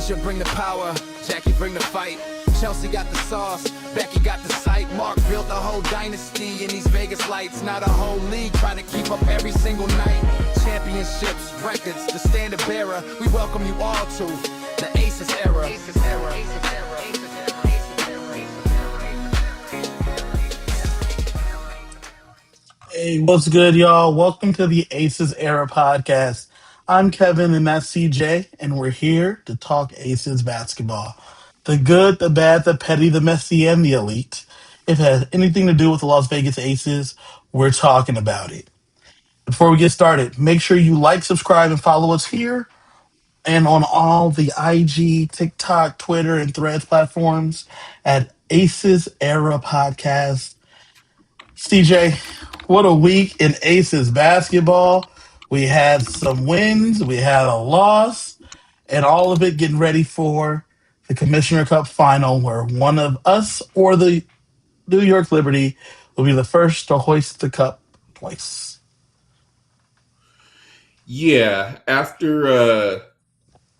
Asia bring the power, Jackie bring the fight. Chelsea got the sauce, Becky got the sight. Mark built a whole dynasty in these Vegas lights. Not a whole league trying to keep up every single night. Championships, records, the standard bearer. We welcome you all to the Aces era. Aces era. Aces era. Hey, what's good, y'all? Welcome to the Aces Era podcast. I'm Kevin, and that's CJ, and we're here to talk Aces basketball. The good, the bad, the petty, the messy, and the elite. If it has anything to do with the Las Vegas Aces, we're talking about it. Before we get started, make sure you like, subscribe, and follow us here and on all the IG, TikTok, Twitter, and Threads platforms at Aces Era Podcast. CJ, what a week in Aces basketball. We had some wins, we had a loss, and all of it getting ready for the Commissioner Cup final, where one of us or the New York Liberty will be the first to hoist the cup twice. Yeah, after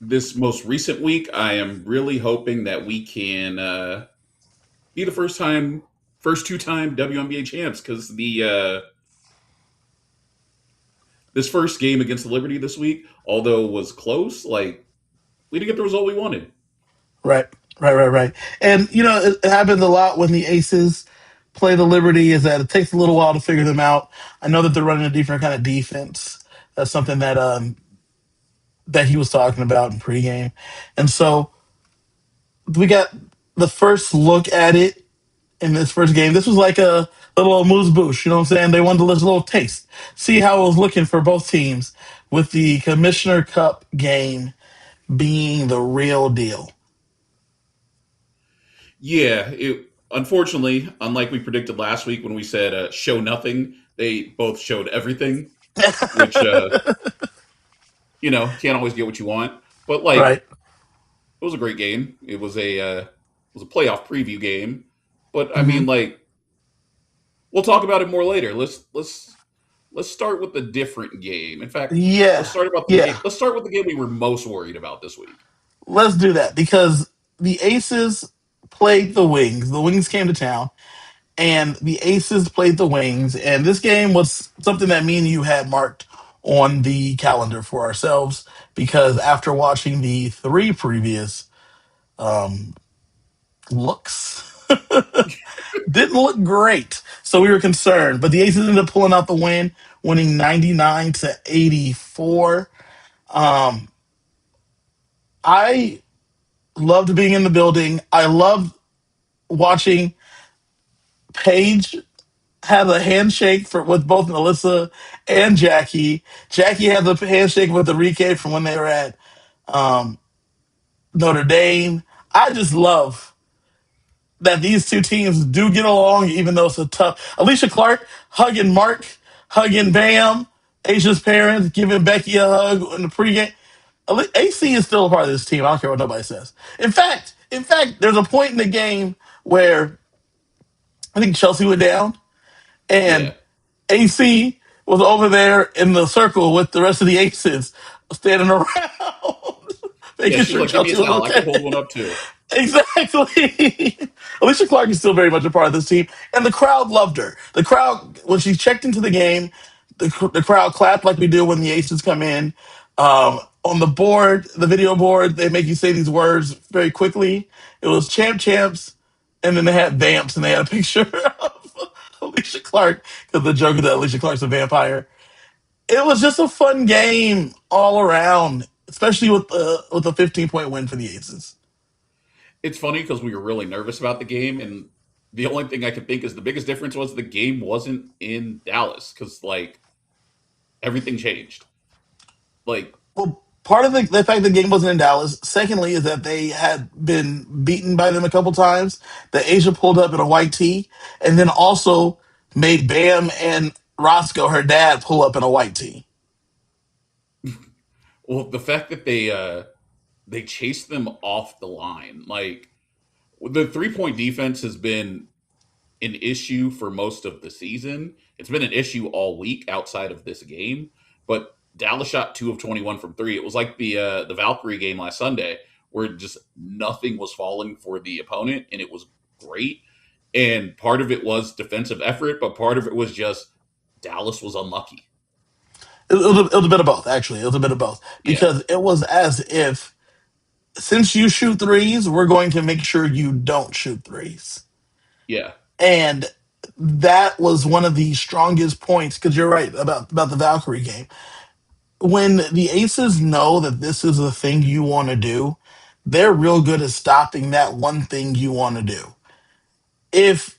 this most recent week, I am really hoping that we can be the first two-time WNBA champs because the this first game against the Liberty this week, although it was close, like we didn't get the result we wanted. Right, right. And, it happens a lot when the Aces play the Liberty, is that it takes a little while to figure them out. I know that they're running a different kind of defense. That's something that he was talking about in pregame. And so we got the first look at it in this first game. This was like a little moose boosh, you know what I'm saying? They wanted to let a little taste, see how it was looking for both teams with the Commissioner Cup game being the real deal. Yeah, it unfortunately, unlike we predicted last week when we said show nothing, they both showed everything, which can't always get what you want. But like Right. it was a great game. It was a playoff preview game, but I Hmm. mean, like we'll talk about it more later. Let's start with the different game. In fact, Yeah. Yeah. let's start with the game we were most worried about this week. Let's do that because the Aces played the Wings. The Wings came to town and the Aces played the Wings. And this game was something that me and you had marked on the calendar for ourselves because after watching the three previous um, looks, didn't look great. So we were concerned. But the Aces ended up pulling out the win, winning 99-84. Um, I loved being in the building. I loved watching Paige had a handshake with both Melissa and Jackie. Jackie had the handshake with Enrique from when they were at um, Notre Dame. I just love that these two teams do get along, even though it's a tough. Alicia Clark hugging Mark, hugging Bam, Asia's parents, giving Becky a hug in the pregame. AC is still a part of this team. I don't care what nobody says. In fact, there's a point in the game where I think Chelsea went down and Yeah, AC was over there in the circle with the rest of the aces standing around, yeah. making She's sure like, "Give me a Chelsea was towel. I can hold okay. one up too." Exactly. Alicia Clark is still very much a part of this team, and the crowd loved her. The crowd, when she checked into the game, the crowd clapped like we do when the Aces come in. On the board, the video board, they make you say these words very quickly. It was champs, and then they had vamps, and they had a picture of Alicia Clark because the joke is that Alicia Clark's a vampire. It was just a fun game all around, especially with a 15-point win for the Aces. It's funny because we were really nervous about the game, and the only thing I could think is the biggest difference was the game wasn't in Dallas because like everything changed. Like, Well, part of the fact the game wasn't in Dallas. Secondly, is that they had been beaten by them a couple times. That Asia pulled up in a white tee, and then also made Bam and Roscoe, her dad, pull up in a white tee. well, the fact that they chased them off the line, like the 3-point defense has been an issue for most of the season. It's been an issue all week outside of this game. But Dallas shot 2 of 21 from three. It was like the Valkyrie game last Sunday where just nothing was falling for the opponent, and it was great. And part of it was defensive effort, but part of it was just Dallas was unlucky. It was a bit of both, actually. It was a bit of both Yeah, because it was as if since you shoot threes, we're going to make sure you don't shoot threes. yeah, And that was one of the strongest points because you're right about the Valkyrie game. When the Aces know that this is the thing you want to do, they're real good at stopping that one thing you want to do. If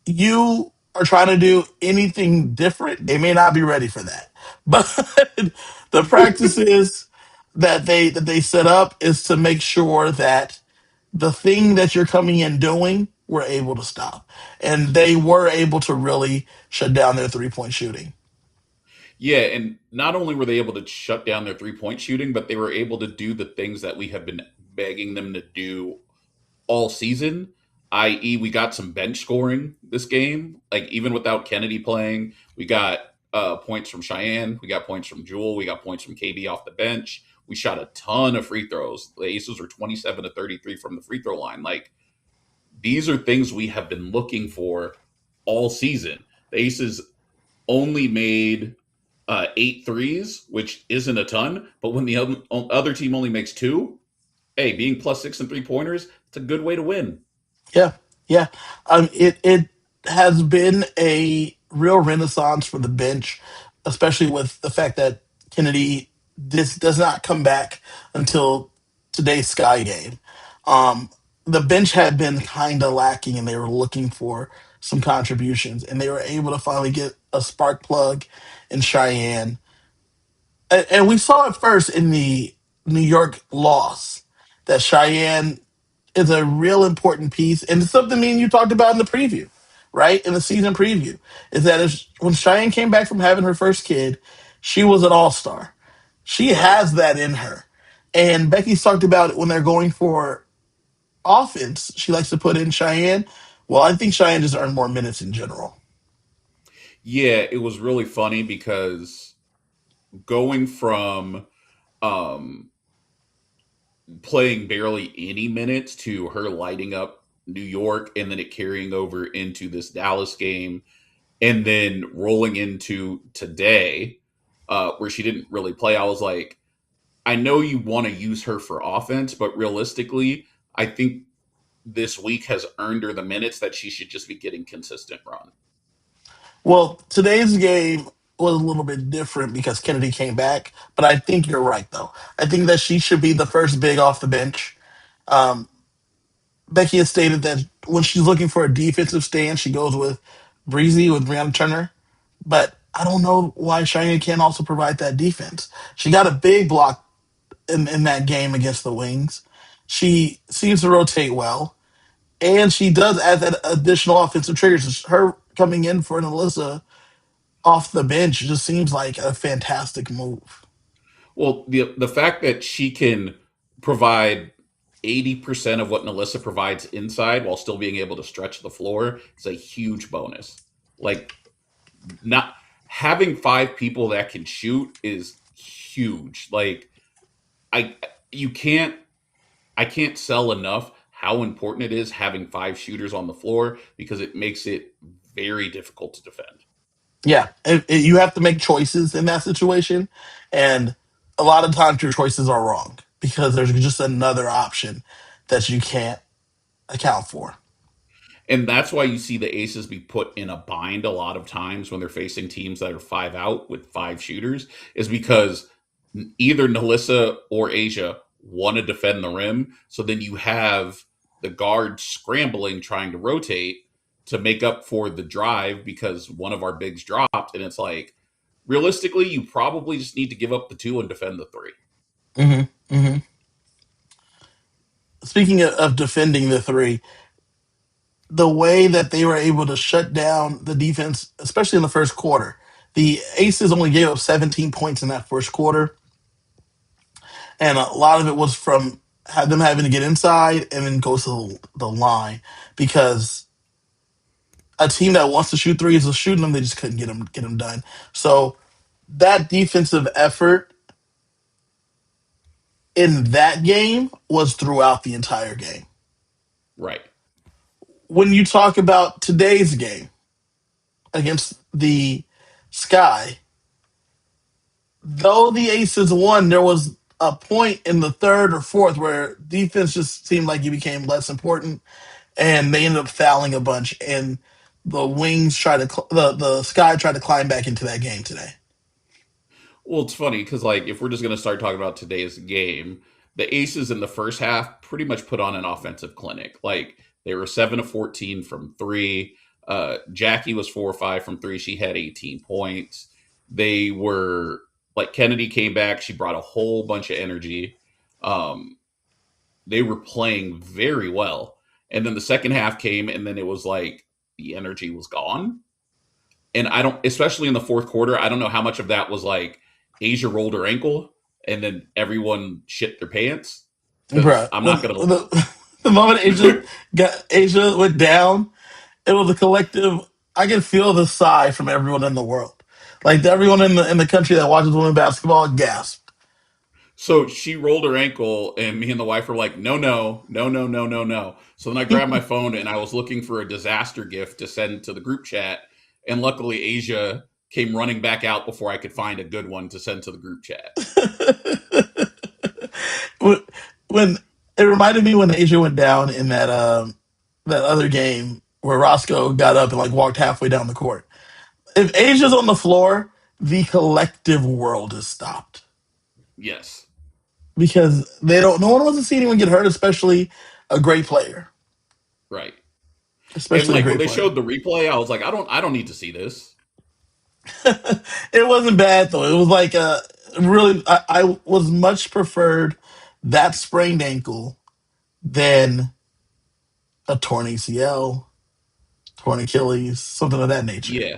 you are trying to do anything different, they may not be ready for that. But the practices that they set up is to make sure that the thing that you're coming in doing, we're able to stop. And they were able to really shut down their 3-point shooting. yeah. And not only were they able to shut down their 3-point shooting, but they were able to do the things that we have been begging them to do all season, i.e., we got some bench scoring this game. Like, even without Kennedy playing, we got points from Cheyenne, we got points from Jewel, we got points from KB off the bench. We shot a ton of free throws. The Aces were 27 to 33 from the free throw line. Like, these are things we have been looking for all season. The Aces only made 8 threes, which isn't a ton, but when the other team only makes two, hey, being +6 and 3 pointers, it's a good way to win. Yeah, yeah. It has been a real renaissance for the bench, especially with the fact that Kennedy this does not come back until today's Sky game. Um, the bench had been kind of lacking, and they were looking for some contributions, and they were able to finally get a spark plug in Cheyenne. And we saw it first in the New York loss that Cheyenne is a real important piece, and it's something me and you talked about in the preview, right? In the season preview, is that when Cheyenne came back from having her first kid, she was an all star. She Right. has that in her, and Becky's talked about it when they're going for offense. She likes to put in Cheyenne. Well, I think Cheyenne just earned more minutes in general. Yeah, it was really funny because going from um, playing barely any minutes to her lighting up New York and then it carrying over into this Dallas game and then rolling into today where she didn't really play, I was like, I know you want to use her for offense, but realistically, I think this week has earned her the minutes that she should just be getting consistent run. Well, today's game was a little bit different because Kennedy came back, but I think you're right, though. I think that she should be the first big off the bench. Um, Becky has stated that when she's looking for a defensive stand, she goes with Breezy, with Brianna Turner. But I don't know why Cheyenne can't also provide that defense. She got a big block in that game against the Wings. She seems to rotate well, and she does add that additional offensive triggers. Her coming in for an Alyssa off the bench just seems like a fantastic move. Well, the fact that she can provide 80% of what Nalissa provides inside while still being able to stretch the floor is a huge bonus. Like, not having 5 people that can shoot is huge. Like, I you can't I can't sell enough how important it is having 5 shooters on the floor because it makes it very difficult to defend. Yeah, you have to make choices in that situation, and a lot of times your choices are wrong because there's just another option that you can't account for. And that's why you see the Aces be put in a bind a lot of times when they're facing teams that are 5 out with 5 shooters, is because either Nalissa or Asia want to defend the rim. So then you have the guard scrambling, trying to rotate to make up for the drive because one of our bigs dropped. And it's like, realistically, you probably just need to give up the 2 and defend the 3. Hmm. Hmm. Speaking of defending the three, the way that they were able to shut down the defense, especially in the first quarter, the Aces only gave up 17 points in that first quarter, and a lot of it was from them having to get inside and then go to the line because a team that wants to shoot threes was shooting them, they just couldn't get them done. So that defensive effort in that game was throughout the entire game. Right. When you talk about today's game against the Sky, though the Aces won, there was a point in the third or fourth where defense just seemed like it became less important, and they ended up fouling a bunch. And the Wings tried to the Sky tried to climb back into that game today. Well, it's funny because, like, if we're just going to start talking about today's game, the Aces in the first half pretty much put on an offensive clinic. Like, they were 7 of 14 from three. Jackie was 4 or 5 from three. She had 18 points. They were, like, Kennedy came back. She brought a whole bunch of energy. Um, they were playing very well. And then the second half came, and then it was like the energy was gone. And I don't, especially in the fourth quarter, I don't know how much of that was like Asia rolled her ankle and then everyone shit their pants. Because Bruh, I'm not gonna. the moment Asia went down, it was a collective. I can feel the sigh from everyone in the world. Like everyone in the country that watches women basketball gasped. So she rolled her ankle, and me and the wife were like, "No, no, no, no, no, no, no." So then I grabbed my phone and I was looking for a disaster gift to send to the group chat, and luckily Asia came running back out before I could find a good one to send to the group chat. when it reminded me when Asia went down in that other game where Roscoe got up and like walked halfway down the court. If Asia's on the floor, the collective world is stopped Yes, because they don't. No one wants to see anyone get hurt, especially a great player. right. And Especially a like when great they player. showed the replay, I was like, I don't need to see this. It wasn't bad though. It was like really. I was much preferred that sprained ankle than a torn ACL, torn Achilles, something of that nature. Yeah,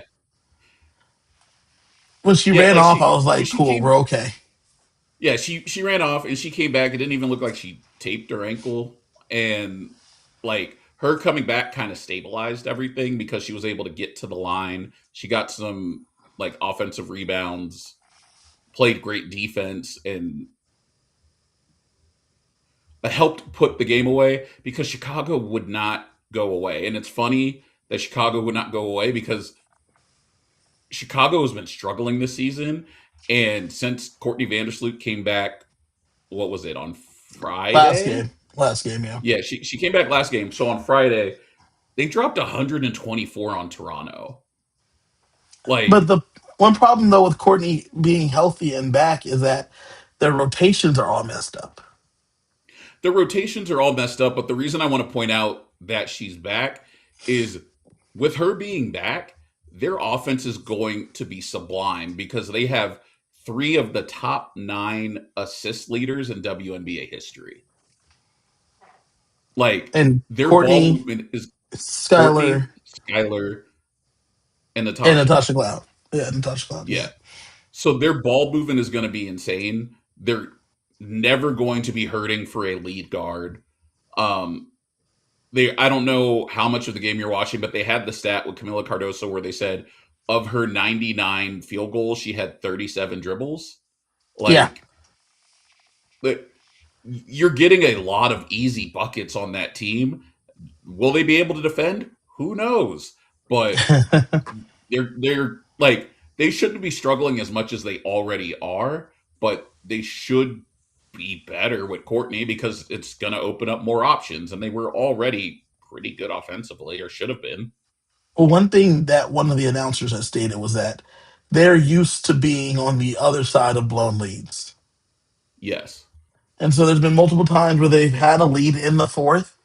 When she yeah. ran Like off, I she was when like, she "Cool, came, we're okay." yeah, she ran off and she came back. It didn't even look like she taped her ankle, and like her coming back kind of stabilized everything because she was able to get to the line. She got some like offensive rebounds, played great defense, and helped put the game away because Chicago would not go away. And it's funny that Chicago would not go away because Chicago has been struggling this season. And since Courtney Vandersloot came back, what was it, on Last Friday? game, last game, yeah. Yeah, she came back last game. So on Friday, they dropped 124 on Toronto. But Like, the one problem though with Courtney being healthy and back is that their rotations are all messed up. the rotations are all messed up. But the reason I want to point out that she's back is with her being back, their offense is going to be sublime because they have three of the top 9 assist leaders in WNBA history. Like, And their ball Courtney, movement is Courtney, Skylar, Skylar, and and Natasha. Natasha Cloud. Yeah, Natasha Cloud. Yeah. Yeah. So their ball movement is going to be insane. They're never going to be hurting for a lead guard. Um, I don't know how much of the game you're watching, but they had the stat with Camila Cardoso where they said of her 99 field goals, she had 37 dribbles. Yeah. Like, you're getting a lot of easy buckets on that team. Will they be able to defend? Who knows? But they're like they shouldn't be struggling as much as they already are, but they should be better with Courtney because it's going to open up more options, and they were already pretty good offensively, or should have been. Well, one thing that one of the announcers had stated was that they're used to being on the other side of blown leads. Yes. And so there's been multiple times where they've had a lead in the fourth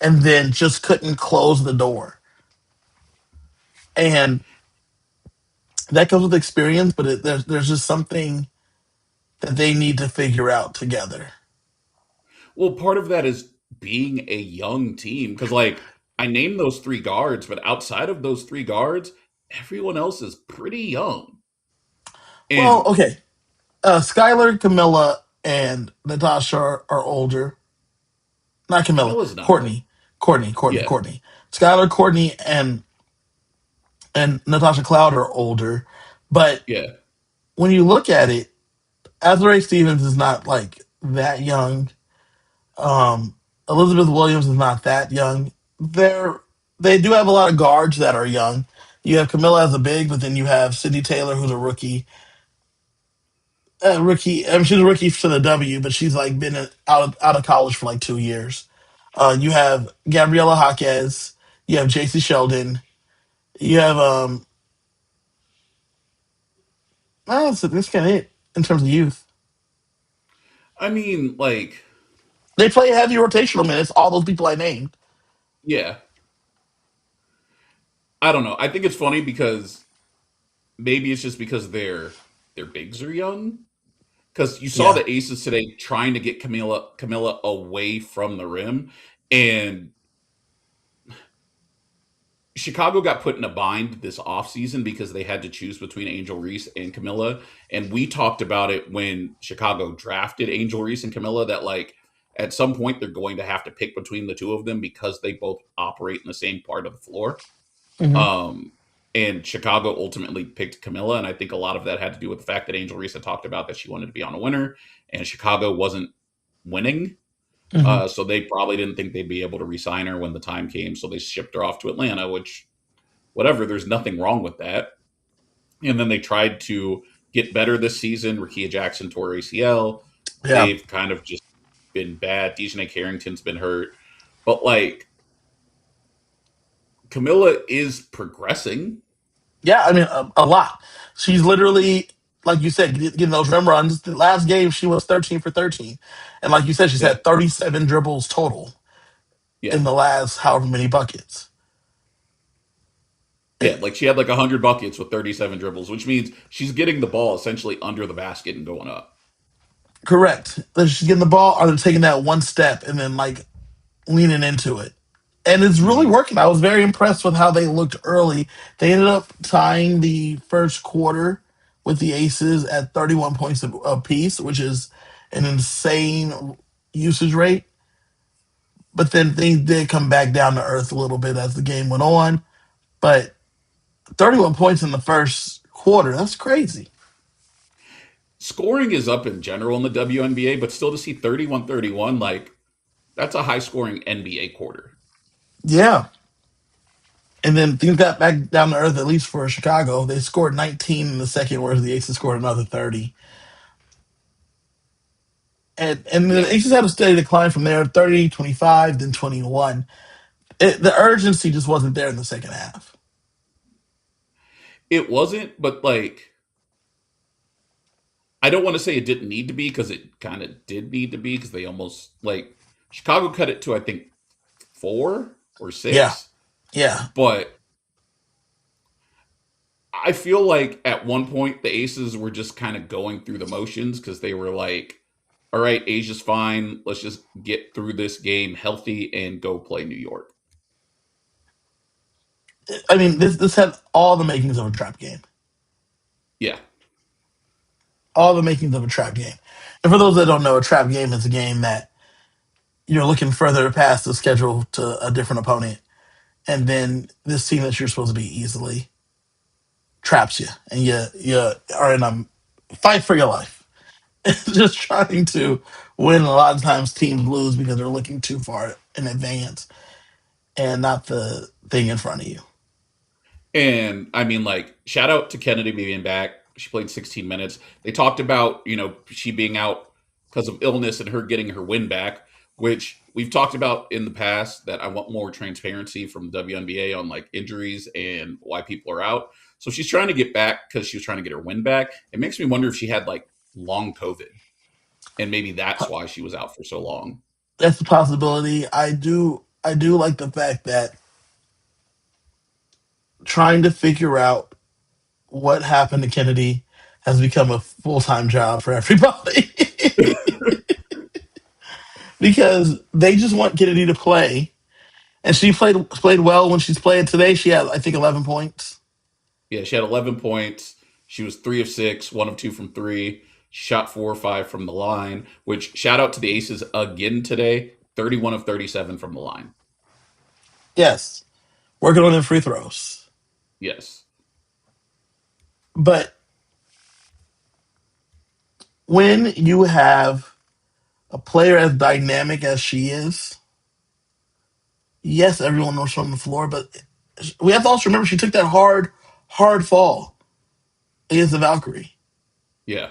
and then just couldn't close the door. And that comes with experience, but there's just something that they need to figure out together. Well, part of that is being a young team because, like, I named those 3 guards, but outside of those 3 guards, everyone else is pretty young. Well, And okay. Skylar, Camilla, and Natasha are older. Not Camilla. Camilla's not old. Courtney. Courtney. Courtney. Yeah, Courtney. Skylar, Courtney, and Natasha Cloud are older. But yeah, when you look at it, Azrae Stevens is not like that young. Um, Elizabeth Williams is not that young. They do have a lot of guards that are young. You have Camilla as a big, but then you have Sydney Taylor, who's a rookie. Rookie. I mean, she's a rookie for the W, but she's like been out of college for like 2 years. You have Gabriela Jaquez. You have J.C. Sheldon. You have that's kind of it in terms of youth. I mean, like, They play heavy rotational minutes. All those people I named. yeah, I don't know. I think it's funny because maybe it's just because their bigs are young. Because you saw Yeah. the Aces today trying to get Camilla away from the rim, and Chicago got put in a bind this offseason because they had to choose between Angel Reese and Camilla. And we talked about it when Chicago drafted Angel Reese and Camilla that, like, at some point they're going to have to pick between the two of them because they both operate in the same part of the floor. Hmm. Um, and Chicago ultimately picked Camilla. And I think a lot of that had to do with the fact that Angel Reese had talked about that she wanted to be on a winner, and Chicago wasn't winning. Hmm. So they probably didn't think they'd be able to re-sign her when the time came. So they shipped her off to Atlanta, which whatever, there's nothing wrong with that. And then they tried to get better this season. Rakia Jackson tore ACL. Yeah. They've kind of just been bad. Dejanay Carrington's been hurt. But like Camilla is progressing. Yeah, I mean, a lot. She's literally, like you said, getting those rim runs. The last game, she was 13 for 13. And like you said, she's Yeah. had 37 dribbles total Yeah. in the last however many buckets. Yeah. It- Like she had like 100 buckets with 37 dribbles, which means she's getting the ball essentially under the basket and going up. Correct. They're just getting the ball, or they're taking that one step and then like leaning into it. And it's really Hmm. working. I was very impressed with how they looked early. They ended up tying the first quarter with the Aces at 31 points apiece, which is an insane usage rate. But then things did come back down to earth a little bit as the game went on. But 31 points in the first quarter, that's crazy. Scoring is up in general in the WNBA, but still to see 31-31, like that's a high scoring NBA quarter. Yeah. And then things got back down to earth, at least for Chicago. They scored 19 in the second, whereas the Aces scored another 30. And Yeah. the Aces had a steady decline from there 30, 25, then 21. The urgency just wasn't there in the second half. It wasn't, but like I don't want to say it didn't need to be because it kind of did need to be because they almost like Chicago cut it to I think 4 or 6, Yeah. Yeah. but I feel like at one point the Aces were just kind of going through the motions because they were like, all right, Asia's fine. Let's just get through this game healthy and go play New York. I mean, this had all the makings of a trap game. Yeah. All the makings of a trap game. And for those that don't know, a trap game is a game that you're looking further past the schedule to a different opponent. And then this team that you're supposed to beat easily traps you. And you are in a fight for your life. Just trying to win. A lot of times teams lose because they're looking too far in advance and not the thing in front of you. And I mean, like, shout out to Kennedy being back. She played 16 minutes. They talked about, she being out because of illness and her getting her win back, which we've talked about in the past that I want more transparency from WNBA on like injuries and why people are out. So she's trying to get back because she was trying to get her win back. It makes me wonder if she had like long COVID and maybe that's why she was out for so long. That's a possibility. I do like the fact that trying to figure out what happened to Kennedy has become a full time job for everybody. Because they just want Kennedy to play. And she played well when she's playing today. She had, I think, 11 points. Yeah, she had 11 points. She was 3 of 6, 1 of 2 from three. She shot 4 or 5 from the line, which shout out to the Aces again today. 31 of 37 from the line. Yes, working on them free throws. Yes. But when you have a player as dynamic as she is, yes, everyone knows she's on the floor, but we have to also remember she took that hard fall against the Valkyrie. Yeah.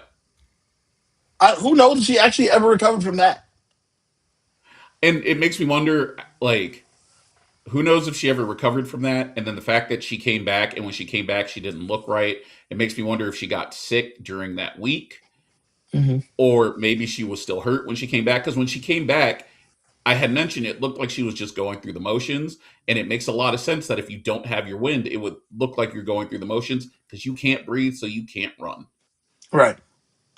Who knows if she actually ever recovered from that? And it makes me wonder, like, who knows if she ever recovered from that? And then the fact that she came back, and when she came back, she didn't look right. It makes me wonder if she got sick during that week, Hmm. or maybe she was still hurt when she came back. Because when she came back, I had mentioned it looked like she was just going through the motions. And it makes a lot of sense that if you don't have your wind, it would look like you're going through the motions because you can't breathe, so you can't run. Right,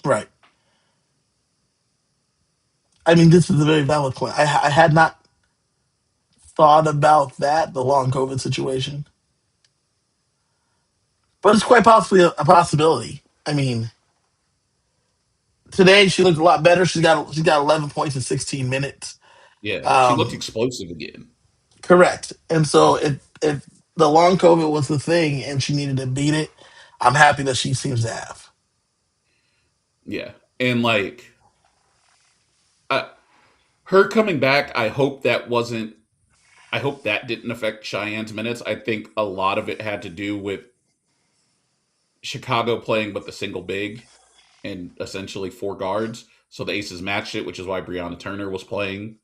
right. I mean, this is a very valid point. I had not thought about that, the long COVID situation, but it's quite possibly a possibility. I mean, today she looked a lot better. She's got 11 points in 16 minutes. Yeah. She looked Um, explosive again. Correct. And so if the long COVID was the thing and she needed to beat it, I'm happy that she seems to have. Yeah. And like, uh, her coming back, I hope that didn't affect Cheyenne's minutes. I think a lot of it had to do with Chicago playing with the single big and essentially four guards. So the Aces matched it, which is why Brianna Turner was playing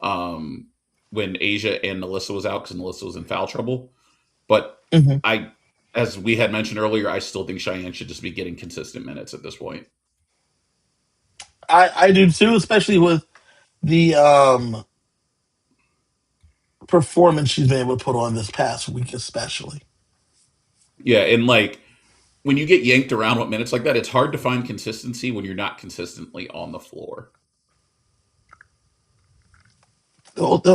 um, when Asia and Melissa was out because Melissa was in foul trouble. But Hmm. I, as we had mentioned earlier, I still think Cheyenne should just be getting consistent minutes at this point. I do too, especially with the performance she's been able to put on this past week, especially. Yeah, and like when you get yanked around with minutes like that, it's hard to find consistency when you're not consistently on the floor.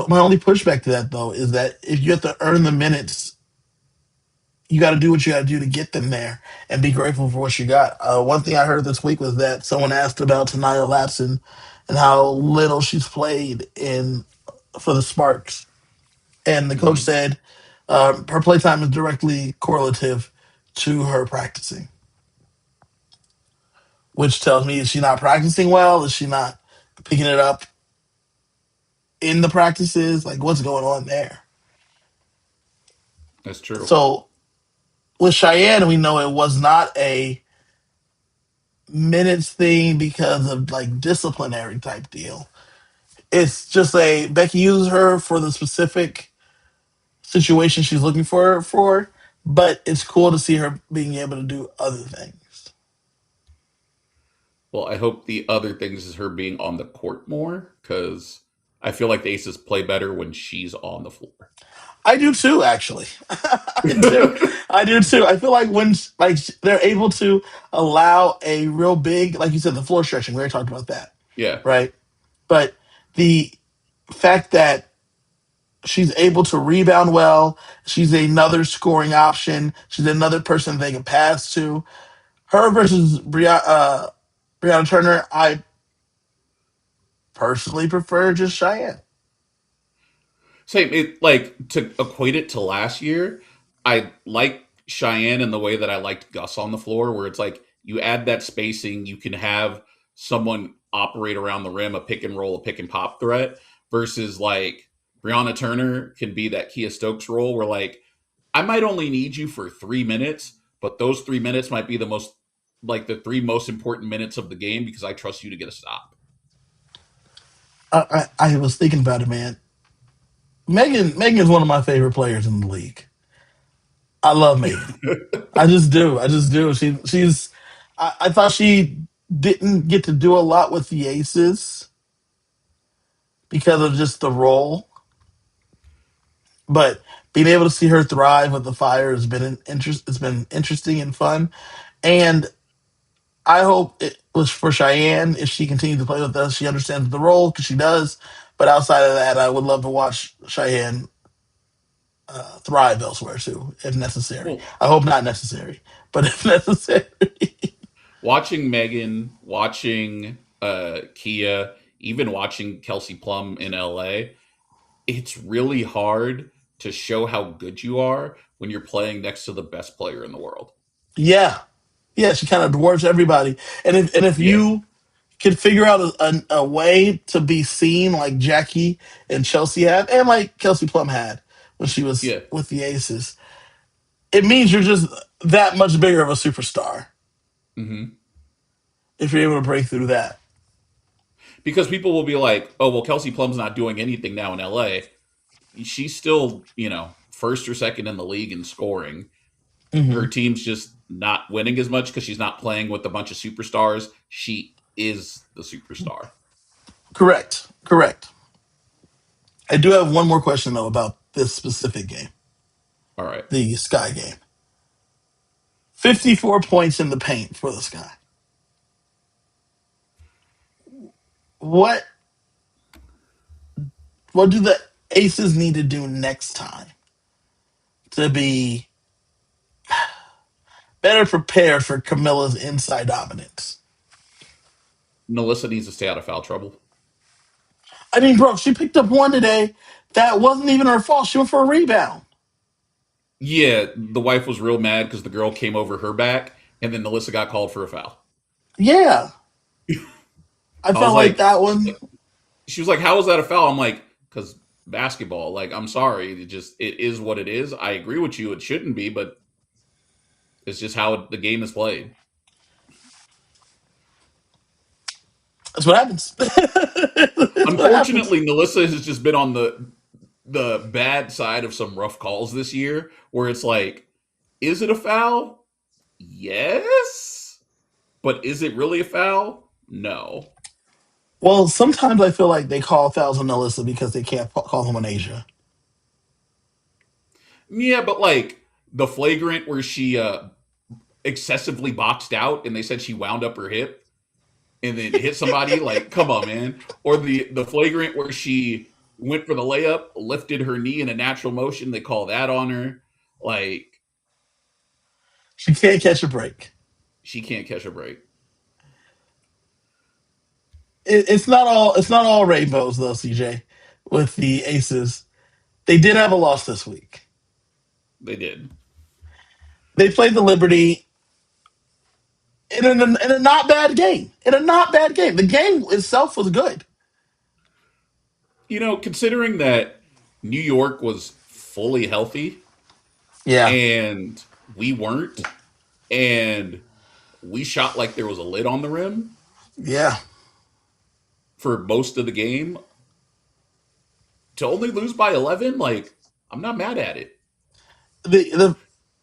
My only pushback to that though is that if you have to earn the minutes, you got to do what you got to do to get them there and be grateful for what you got. One thing I heard this week was that someone asked about Tanaya Lapson and how little she's played in for the Sparks, and the coach Hmm. said her playtime is directly correlative to her practicing, which tells me is she not practicing well? Is she not picking it up in the practices? Like what's going on there? That's true. So with Cheyenne, we know it was not a minutes thing because of like disciplinary type deal. It's just a Becky uses her for the specific situation she's looking for, but it's cool to see her being able to do other things. Well, I hope the other things is her being on the court more because I feel like the Aces play better when she's on the floor. I do too, actually. I do. I do too. I feel like when like they're able to allow a real big, like you said, the floor stretching. We already talked about that, Yeah. right? But the fact that she's able to rebound well, she's another scoring option. She's another person they can pass to. Her versus Brianna Turner, I personally prefer just Cheyenne. Same. It like to equate it to last year. I like Cheyenne in the way that I liked Gus on the floor, where it's like you add that spacing, you can have someone operate around the rim, a pick and roll, a pick and pop threat, versus like Brianna Turner can be that Kia Stokes role, where like I might only need you for 3 minutes, but those 3 minutes might be the three most important minutes of the game because I trust you to get a stop. I was thinking about it, man. Megan is one of my favorite players in the league. I love Megan. I just do. I just do. She's. I thought she didn't get to do a lot with the Aces because of just the role, but being able to see her thrive with the Fire has been an interest. It's been interesting and fun, and I hope it was for Cheyenne if she continues to play with us. She understands the role because she does. But outside of that, I would love to watch Cheyenne thrive elsewhere too, if necessary. Well, I hope not necessary, but if necessary. watching Megan, watching Kia, even watching Kelsey Plum in LA, it's really hard to show how good you are when you're playing next to the best player in the world. Yeah, yeah, she kind of dwarfs everybody. And if Yeah. you could figure out a way to be seen like Jackie and Chelsea have, and like Kelsey Plum had when she was Yeah. with the Aces, it means you're just that much bigger of a superstar Hmm. if you're able to break through that. Because people will be like, "Oh, well, Kelsey Plum's not doing anything now in LA. She's still, first or second in the league in scoring. Her Hmm. team's just not winning as much because she's not playing with a bunch of superstars. She is the superstar." Correct. Correct. I do have one more question though about this specific game, All right. the Sky game. 54 points in the paint for the Sky. What what do the Aces need to do next time to be better prepared for Camilla's inside dominance? Melissa needs to stay out of foul trouble. I mean, bro, she picked up one today that wasn't even her fault. She went for a rebound. Yeah, the wife was real mad because the girl came over her back, and then Melissa got called for a foul. Yeah. I I was felt like like, that one. she was like, "How was that a foul?" I'm like, "Because basketball. Like, I'm sorry. It is what it is. I agree with you. It shouldn't be, but it's just how the game is played." That's what happens. That's what happens. Unfortunately, Melissa has just been on the bad side of some rough calls this year, where it's like, is it a foul? Yes, but is it really a foul? No. Well, sometimes I feel like they call fouls on Alyssa because they can't call him on Asia. Yeah, but like the flagrant where she excessively boxed out and they said she wound up her hip and then hit somebody, like, come on, man. Or the flagrant where she went for the layup, lifted her knee in a natural motion, they call that on her. Like, She can't catch a break. she can't catch a break. It's not all rainbows though, CJ. With the Aces, they did have a loss this week. They did. They played the Liberty in a not bad game. In a not bad game, the game itself was good. Considering that New York was fully healthy Yeah, and we weren't, and we shot like there was a lid on the rim yeah. for most of the game, to only lose by 11, like, I'm not mad at it. the the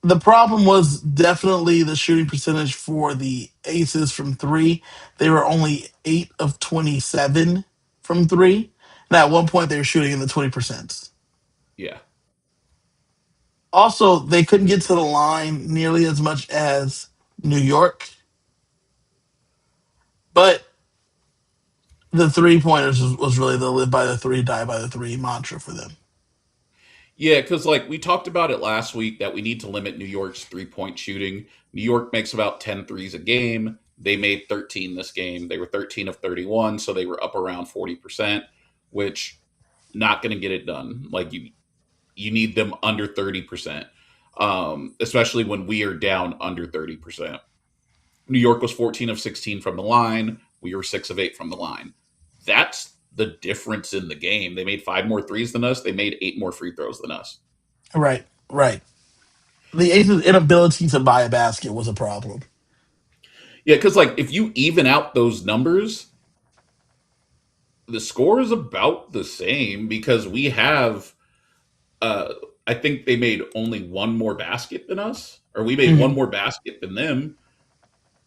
the problem was definitely the shooting percentage for the Aces from three. They were only 8 of 27 from three, and at one point they were shooting in the 20%. Yeah. Also, they couldn't get to the line nearly as much as New York, but the 3 pointers was really the live by the three, die by the three mantra for them. Yeah, because like we talked about it last week that we need to limit New York's 3-point shooting. New York makes about 10 threes a game. They made 13 this game. They were 13 of 31, so they were up around 40%, which not going to get it done. Like you need them under 30%. Especially when we are down under 30%. New York was 14 of 16 from the line. We were 6 of 8 from the line. That's the difference in the game. They made 5 more threes than us. They made 8 more free throws than us. Right, right. The Aces' inability to buy a basket was a problem. Yeah, because like if you even out those numbers, the score is about the same because we have uh I think they made only one more basket than us, or we made one Hmm. more basket than them.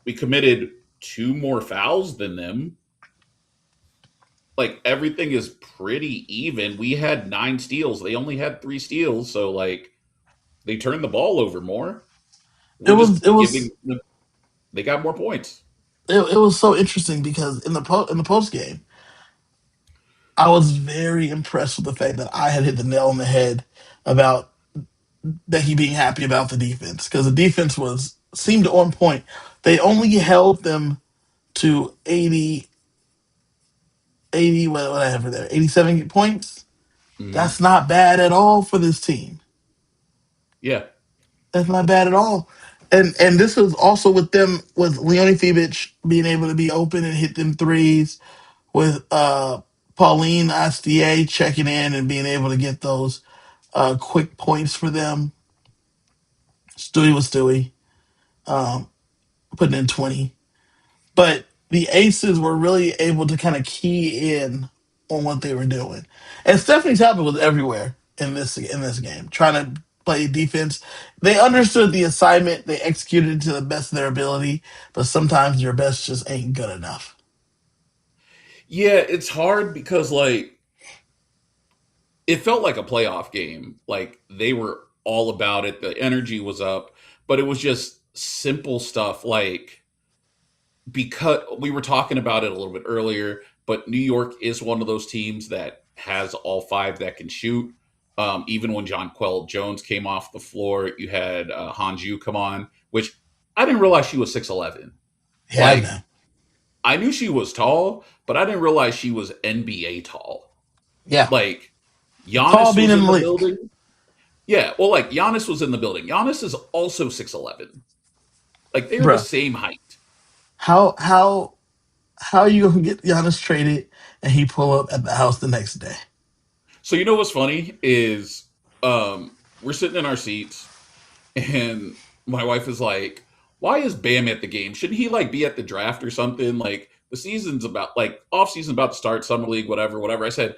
We committed 2 more fouls than them. Like everything is pretty even. We had 9 steals. They only had 3 steals, so like they turned the ball over more. It We're just was it was giving them, they got more points. it was so interesting because in the post game, I was very impressed with the fact that I had hit the nail on the head about that he being happy about the defense because the defense was seemed on point. They only held them to 80 whatever there 87 points. Hmm. That's not bad at all for this team. Yeah. That's not bad at all. and this was also with them with Leone Fibic being able to be open and hit them threes, with Pauline Astier checking in and being able to get those quick points for them. Stewie was Stewie, um, putting in 20. But the Aces were really able to kind of key in on what they were doing. And Stephanie Tapper was everywhere in this game, trying to play defense. They understood the assignment, they executed it to the best of their ability, but sometimes your best just ain't good enough. Yeah, it's hard because like it felt like a playoff game. Like they were all about it. The energy was up, but it was just simple stuff like because we were talking about it a little bit earlier, but New York is one of those teams that has all five that can shoot. Even when John Quell Jones came off the floor, you had Hanju come on, which I didn't realize she was 6'11". Yeah, Like man. I knew she was tall, but I didn't realize she was NBA tall. Yeah. Like Tall Giannis being was in in the the league. building. Yeah, well, like Giannis was in the building. Giannis is also 6'11". Like they're the Bruh. same height. How are you gonna get Giannis traded and he pull up at the house the next day? So you know what's funny is we're sitting in our seats and my wife is like, "Why is Bam at the game? Shouldn't he like be at the draft or something? Like the season's about like off season about to start, summer league, whatever, whatever." I said,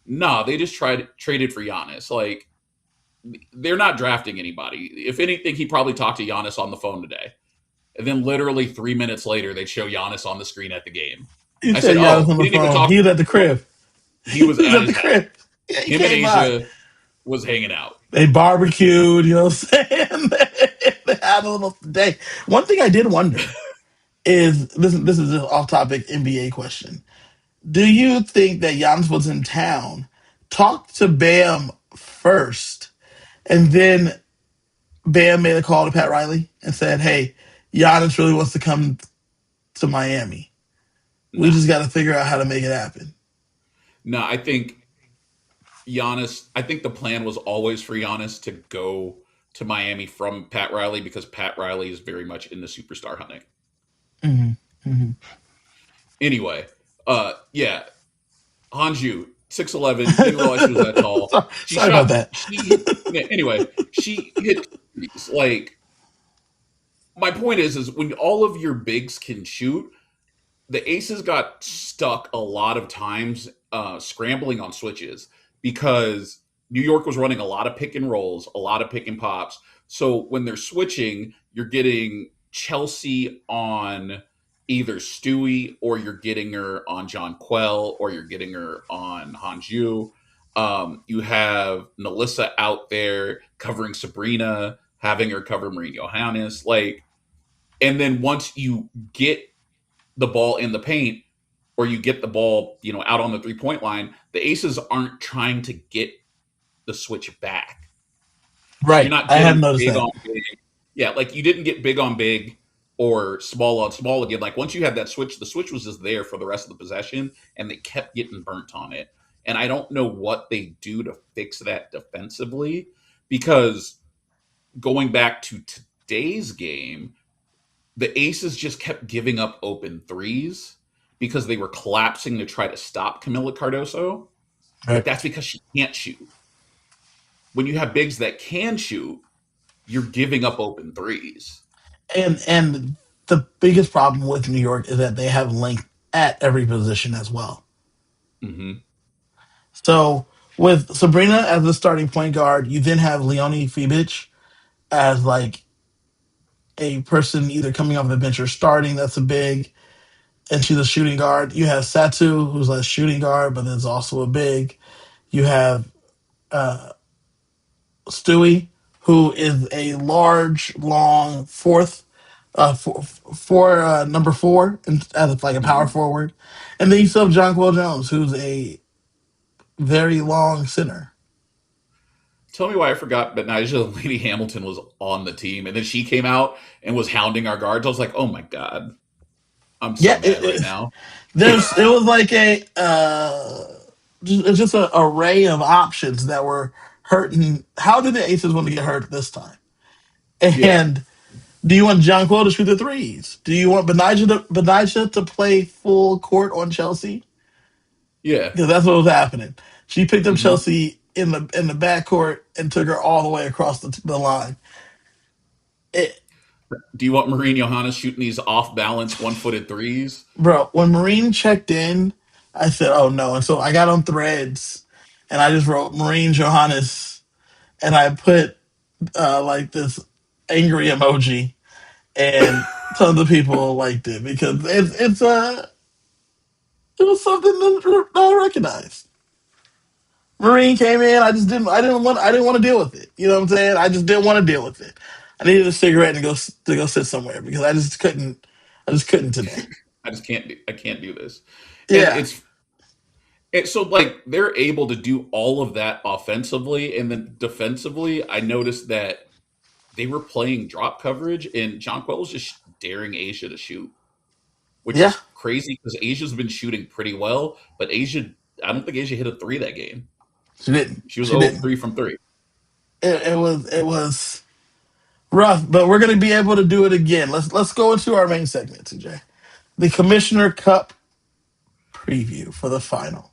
"Nah, they just tried traded for Giannis. Like they're not drafting anybody. If anything, he probably talked to Giannis on the phone today." And then literally 3 minutes later, they'd show Giannis on the screen at the game. You I said said, Giannis "Oh, on he the didn't even phone. talk He to was at me the on the phone. crib. He was He was at at his the house. crib. Yeah, he Him and came by. Asia was hanging out." They barbecued, you know what I'm saying? They had a little day. One thing I did wonder is this is an off topic NBA question. Do you think that Giannis was in town, talked to Bam first, and then Bam made a call to Pat Riley and said, "Hey, Giannis really wants to come to Miami. We Nah, just got to figure out how to make it happen." nah. I think Giannis. I think the plan was always for Giannis to go to Miami from Pat Riley because Pat Riley is very much in the superstar hunting. Hmm. Hmm. Anyway, yeah, Hanju, 6'11", didn't realize she was that tall. She Sorry about shot. that. Yeah, anyway, she hit threes. Like my point is when all of your bigs can shoot, the Aces got stuck a lot of times scrambling on switches because New York was running a lot of pick and rolls, a lot of pick and pops. So when they're switching, you're getting Chelsea on either Stewie or you're getting her on John Quell or you're getting her on Hanju. You have Melissa out there covering Sabrina, having her cover Marie Johannes. Like, and then once you get the ball in the paint or you get the ball, out on the 3-point line, the Aces aren't trying to get the switch back. So you're Right. not I have getting noticed big that. on big. Yeah, like you didn't get big on big or small on small again. Like once you had that switch, the switch was just there for the rest of the possession and they kept getting burnt on it. And I don't know what they do to fix that defensively because going back to today's game, the Aces just kept giving up open threes because they were collapsing to try to stop Camila Cardoso. But Right. that's because she can't shoot. When you have bigs that can shoot, you're giving up open threes. And the biggest problem with New York is that they have length at every position as well. Hmm. So with Sabrina as the starting point guard, you then have Leonie Fibic as like a person either coming off the bench or starting. That's a big, and she's a shooting guard. You have Satu, who's a shooting guard, but is also a big. You have uh, Stewie, who is a large, long fourth, number four, and as like a power Hmm. forward, and then you still have John Quill Jones, who's a very long center. Tell me why I forgot that Nigel Lady Hamilton was on the team, and then she came out and was hounding our guards. I was like, "Oh my god, I'm so Yeah, mad right now." it was like just an array of options that were hurting. How did the Aces want to get hurt this time? Yeah, And Do you want John Quill to shoot the threes? Do you want Benijah to play full court on Chelsea? Yeah. Because that's what was happening. She picked up Hmm. Chelsea in the backcourt and took her all the way across the line. It, Do you want Marine Johannes shooting these off balance 1-footed threes? bro, when Marine checked in, I said, "Oh no!" And so I got on Threads, and I just wrote Marine Johannes, and I put like this angry emoji, and tons of people liked it because it was something that I recognized. Marine came in. I didn't want to deal with it. You know what I'm saying? I just didn't want to deal with it. I needed a cigarette and go sit somewhere because I just couldn't today. I just can't. I can't do this. And Yeah, it's so like they're able to do all of that offensively, and then defensively, I noticed that they were playing drop coverage, and Jonquel was just daring Asia to shoot, which yeah. is crazy because Asia's been shooting pretty well, but Asia, I don't think Asia hit a three that game. She didn't. She was She 0 of didn't. 3 from three. It was rough, but we're gonna be able to do it again. Let's go into our main segment, TJ. The Commissioner Cup preview for the final.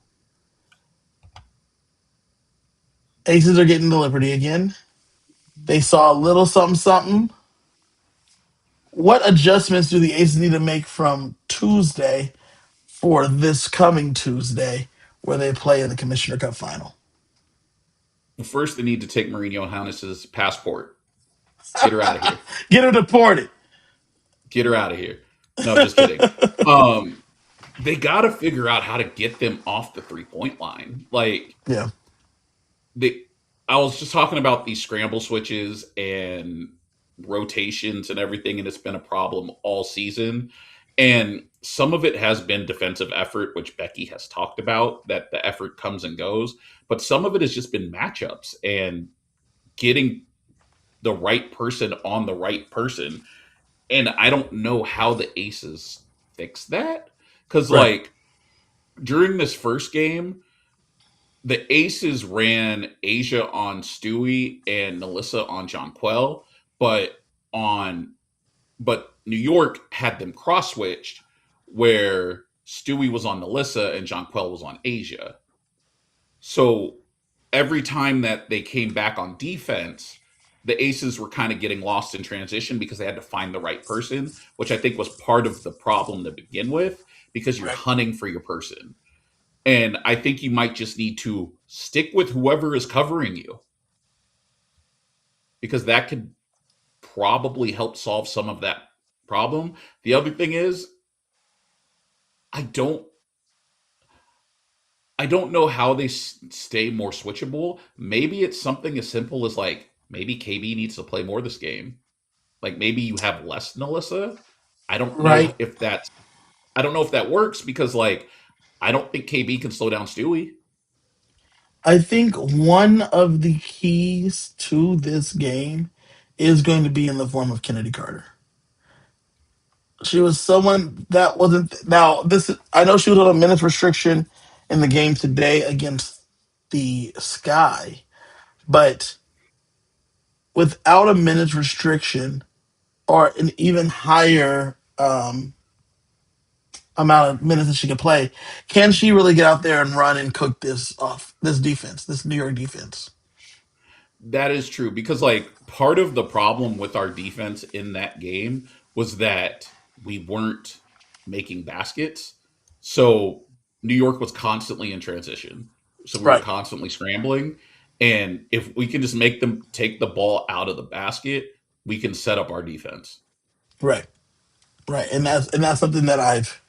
Aces are getting to Liberty again. They saw a little something something. What adjustments do the Aces need to make from Tuesday for this coming Tuesday, where they play in the Commissioner Cup final? First, they need to take Mourinho Hannes's passport. Get her out of here. Get her deported. Get her out of here. No, just kidding. Um, they got to figure out how to get them off the 3-point line. Like Yeah, they, I was just talking about these scramble switches and rotations and everything, and it's been a problem all season. And some of it has been defensive effort, which Becky has talked about, that the effort comes and goes. But some of it has just been matchups and getting the right person on the right person. And I don't know how the Aces fix that. Because, right, like, during this first game, the Aces ran Asia on Stewie and Melissa on Jonquel, but on but New York had them cross switched where Stewie was on Melissa and Jonquel was on Asia. So every time that they came back on defense, the Aces were kind of getting lost in transition because they had to find the right person, which I think was part of the problem to begin with because you're right. hunting for your person. And I think you might just need to stick with whoever is covering you because that could probably help solve some of that problem. The other thing is, I don't I don't know how they stay more switchable. Maybe it's something as simple as like maybe KB needs to play more this game. Like maybe you have less Nalissa. I don't know Right. if that's I don't know if that works because like I don't think KB can slow down Stewie. I think one of the keys to this game is going to be in the form of Kennedy Carter. She was someone that wasn't now. This I know she was on a minutes restriction in the game today against the Sky, but without a minutes restriction or an even higher amount of minutes that she could play, can she really get out there and run and cook this off this defense, this New York defense? That is true because like part of the problem with our defense in that game was that we weren't making baskets. So New York was constantly in transition. So we were Right, constantly scrambling. And if we can just make them take the ball out of the basket, we can set up our defense. right, right, and that's something that I've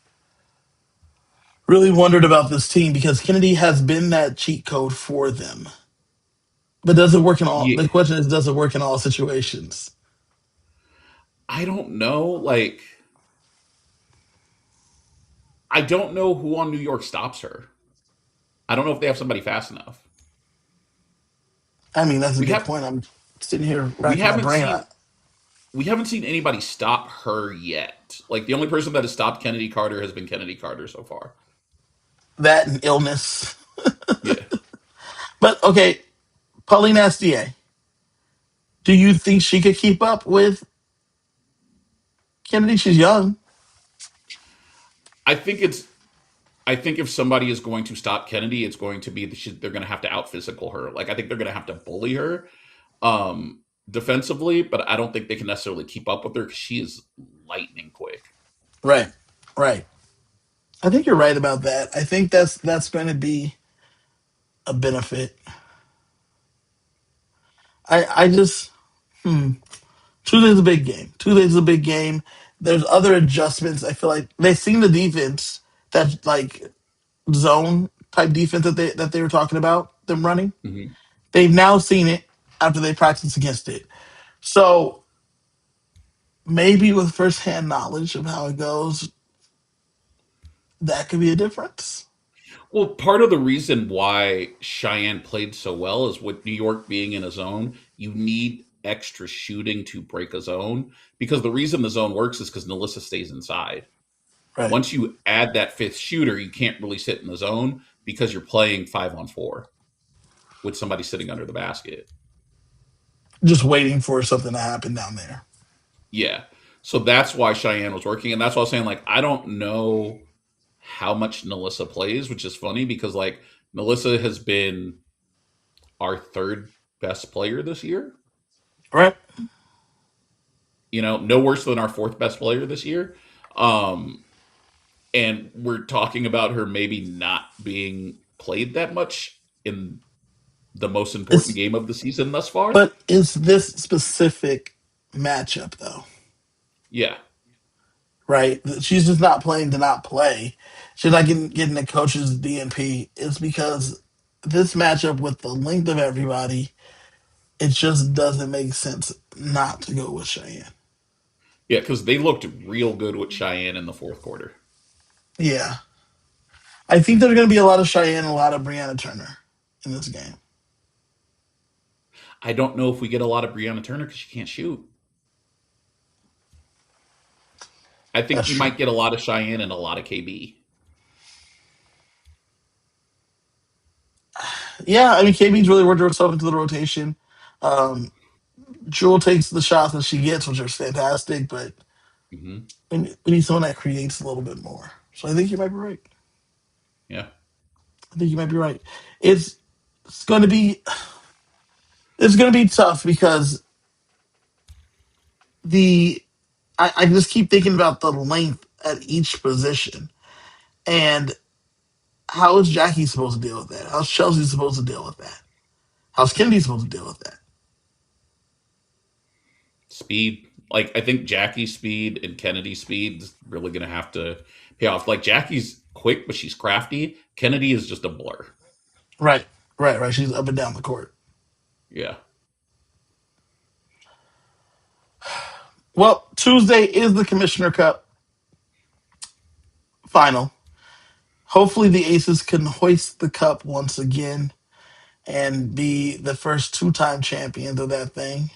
really wondered about this team because Kennedy has been that cheat code for them. But does it work in all? Yeah. The question is, does it work in all situations? I don't know. Like, I don't know who on New York stops her. I don't know if they have somebody fast enough. I mean, that's a We good have point. I'm sitting here we racking my haven't brain. seen we haven't seen anybody stop her yet. Like the only person that has stopped Kennedy Carter has been Kennedy Carter so far. That and illness. Yeah. But okay, Pauline Astier, do you think she could keep up with Kennedy, she's young. I think it's I think if somebody is going to stop Kennedy, it's going to be they're going to have to out physical her. Like I think they're going to have to bully her defensively, but I don't think they can necessarily keep up with her because she is lightning quick. Right, right. I think you're right about that. I think that's going to be a benefit. I just Tuesday's a big game. Tuesday's a big game. There's other adjustments. I feel like they've seen the defense that like zone type defense that they were talking about them running. Hmm. They've now seen it after they practiced against it. So maybe with firsthand knowledge of how it goes, that could be a difference. Well, part of the reason why Cheyenne played so well is with New York being in a zone, you need extra shooting to break a zone because the reason the zone works is because Nalissa stays inside. Right. Once you add that fifth shooter, you can't really sit in the zone because you're playing 5-on-4 with somebody sitting under the basket. Just waiting for something to happen down there. Yeah. So that's why Cheyenne was working. And that's why I was saying, like, I don't know how much Nalissa plays, which is funny because, like, Nalissa has been our third best player this year. Right. No worse than our fourth best player this year. Um, and we're talking about her maybe not being played that much in the most important It's game of the season thus far. but it's this specific matchup though, Yeah. right? She's just not playing to not play. She's not getting the coach's DNP. It's because this matchup with the length of everybody, it just doesn't make sense not to go with Cheyenne. Yeah, because they looked real good with Cheyenne in the fourth quarter. Yeah. I think there's going to be a lot of Cheyenne and a lot of Brianna Turner in this game. I don't know if we get a lot of Brianna Turner because she can't shoot. I think That's you true. might get a lot of Cheyenne and a lot of KB. Yeah, I mean, KB's really worked herself into the rotation. Um, Jewel takes the shots that she gets, which are fantastic, but Hmm. we need someone that creates a little bit more. So I think you might be right. Yeah. I think you might be right. It's it's going to be it's going to be tough because the I just keep thinking about the length at each position and how is Jackie supposed to deal with that? How's Chelsea supposed to deal with that? How's Kennedy supposed to deal with that? Speed. Like, I think Jackie's speed and Kennedy's speed is really going to have to pay off. Like, Jackie's quick, but she's crafty. Kennedy is just a blur. Right, right. She's up and down the court. Yeah. Well, Tuesday is the Commissioner Cup final. Hopefully, the Aces can hoist the cup once again and be the first two-time champions of that thing.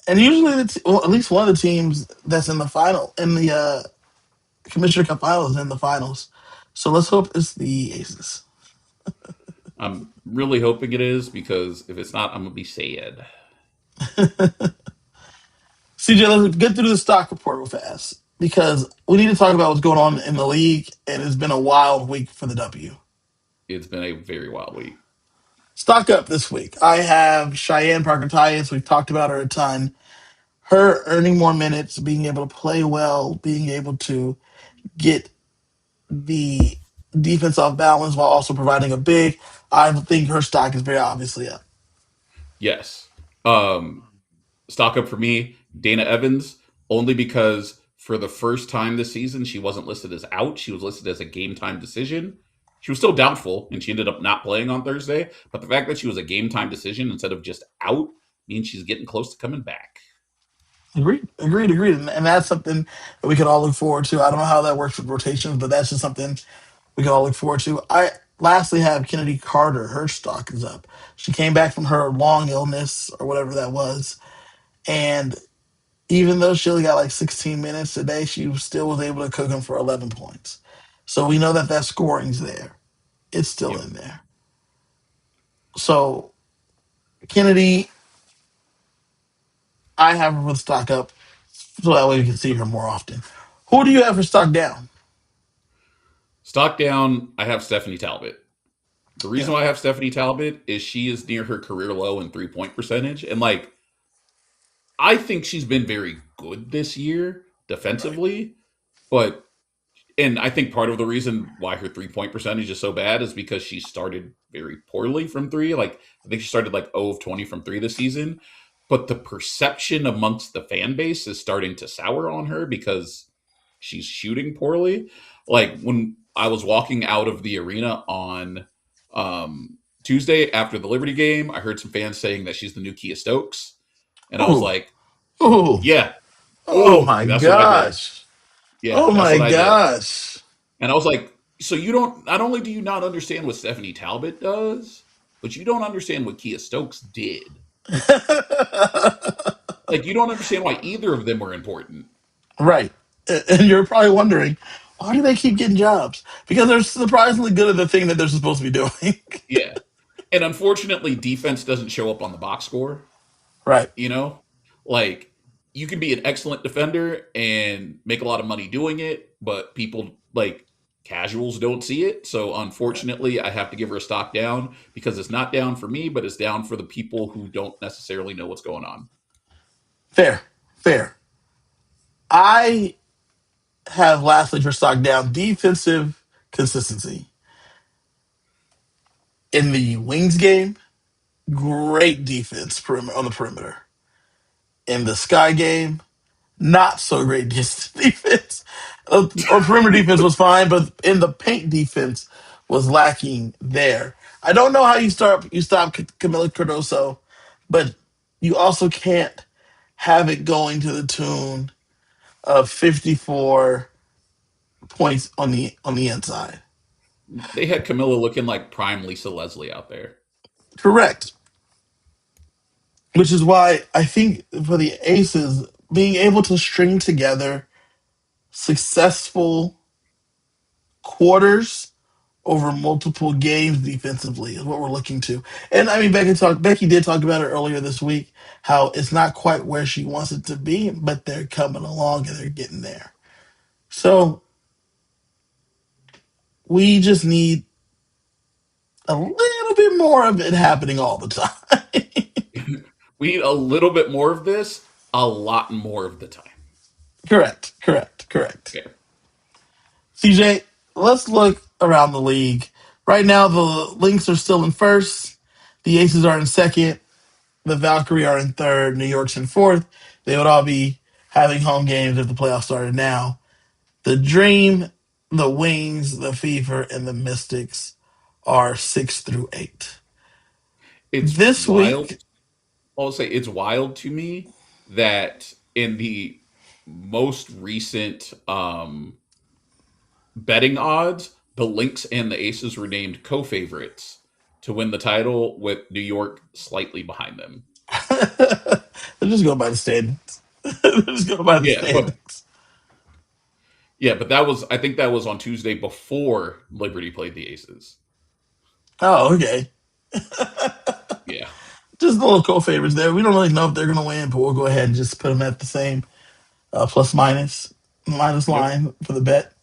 And usually, well, at least one of the teams that's in the final in the Commissioner Cup finals is in the finals. So let's hope it's the Aces. I'm really hoping it is because if it's not, I'm going to be sad. CJ, let's get through the stock report real fast because we need to talk about what's going on in the league, and it's been a wild week for the W. It's been a very wild week. Stock up this week. I have Cheyenne Parker Tyus. We've talked about her a ton. Her earning more minutes, being able to play well, being able to get the defense off balance while also providing a big. I think her stock is very obviously up. Yes. Um, Stock up for me, Dana Evans, only because for the first time this season, she wasn't listed as out. She was listed as a game time decision. She was still doubtful, and she ended up not playing on Thursday. But the fact that she was a game time decision instead of just out means she's getting close to coming back. Agreed. And that's something that we can all look forward to. I don't know how that works with rotations, but that's just something we can all look forward to. I lastly have Kennedy Carter. Her stock is up. She came back from her long illness or whatever that was. And even though she only got like 16 minutes today, she still was able to cook them for 11 points. So we know that that scoring's there. It's still Yep. in there. So Kennedy, I have her with stock up. so that way we can see her more often. Who do you have for stock down? Stock down, I have Stephanie Talbot. The Yeah, reason why I have Stephanie Talbot is she is near her career low in 3-point percentage. And like, I think she's been very good this year right. defensively, but and I think part of the reason why her 3-point percentage is so bad is because she started very poorly from three. Like I think she started like 0 of 20 from three this season. But the perception amongst the fan base is starting to sour on her because she's shooting poorly. Like when I was walking out of the arena on Tuesday after the Liberty game, I heard some fans saying that she's the new Kia Stokes. And I was Oh, like, oh, yeah, oh oh, my that's what I did. gosh. Yeah, Oh that's my what I did. gosh. And I was like, so you don't, not only do you not understand what Stephanie Talbot does, but you don't understand what Kia Stokes did. Like, you don't understand why either of them were important. Right. And you're probably wondering, why do they keep getting jobs? Because they're surprisingly good at the thing that they're supposed to be doing. Yeah. And unfortunately, defense doesn't show up on the box score, Right. you know? Like, you can be an excellent defender and make a lot of money doing it, but people, like, casuals don't see it. So, Right. unfortunately, I have to give her a stock down because it's not down for me, but it's down for the people who don't necessarily know what's going on. Fair. Fair. I have lastly for stock down defensive consistency. In the Wings game, great defense on the perimeter. In the Sky game, not so great defense. Or perimeter defense was fine, but in the paint defense was lacking there. I don't know how you stop Camila Cardoso, but you also can't have it going to the tune of 54 points on the inside. They had Camilla looking like prime Lisa Leslie out there. Correct. Which is why I think for the Aces, being able to string together successful quarters over multiple games defensively is what we're looking to. And I mean, Becky did talk about it earlier this week how it's not quite where she wants it to be, but they're coming along and they're getting there. So we just need a little bit more of it happening all the time. We need a little bit more of this, a lot more of the time. Correct, correct, correct. Okay. CJ, let's look around the league. Right now, the Lynx are still in first. The Aces are in second. The Valkyrie are in third. New York's in fourth. They would all be having home games if the playoffs started now. The Dream, the Wings, the Fever, and the Mystics are 6 through 8. It's This wild. week, I'll say it's wild to me that in the most recent betting odds, the Lynx and the Aces were named co-favorites to win the title, with New York slightly behind them. they're just going by the standings. They're just going by the Yeah, but standings. yeah, but that was, I think that was on Tuesday before Liberty played the Aces. Oh, okay. Yeah. Just the little co-favorites there. We don't really know if they're going to win, but we'll go ahead and just put them at the same plus minus Yep. line for the bet.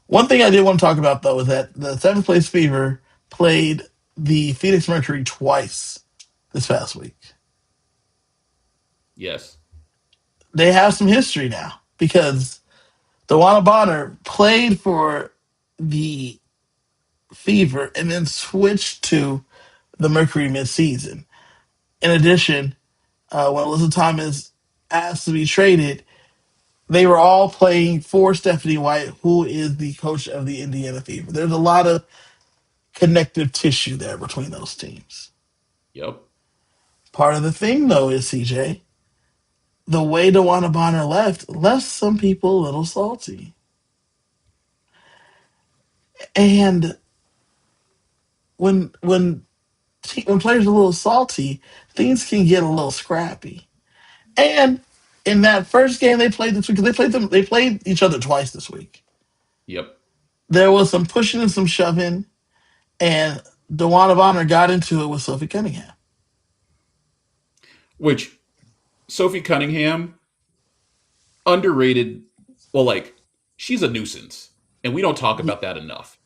One thing I did want to talk about though is that the seventh place Fever played the Phoenix Mercury twice this past week. Yes. They have some history now because Dewana Bonner played for the Fever and then switched to the Mercury midseason. In addition, when Alyssa Thomas asked to be traded, they were all playing for Stephanie White, who is the coach of the Indiana Fever. There's a lot of connective tissue there between those teams. Yep. Part of the thing, though, is CJ, the way DeWanna Bonner left some people a little salty. And when players are a little salty, things can get a little scrappy. And in that first game they played this week, because they played each other twice this week. Yep. There was some pushing and some shoving, and DeWanna Bonner got into it with Sophie Cunningham. Which Sophie Cunningham, underrated. Well, like she's a nuisance, and we don't talk about that enough.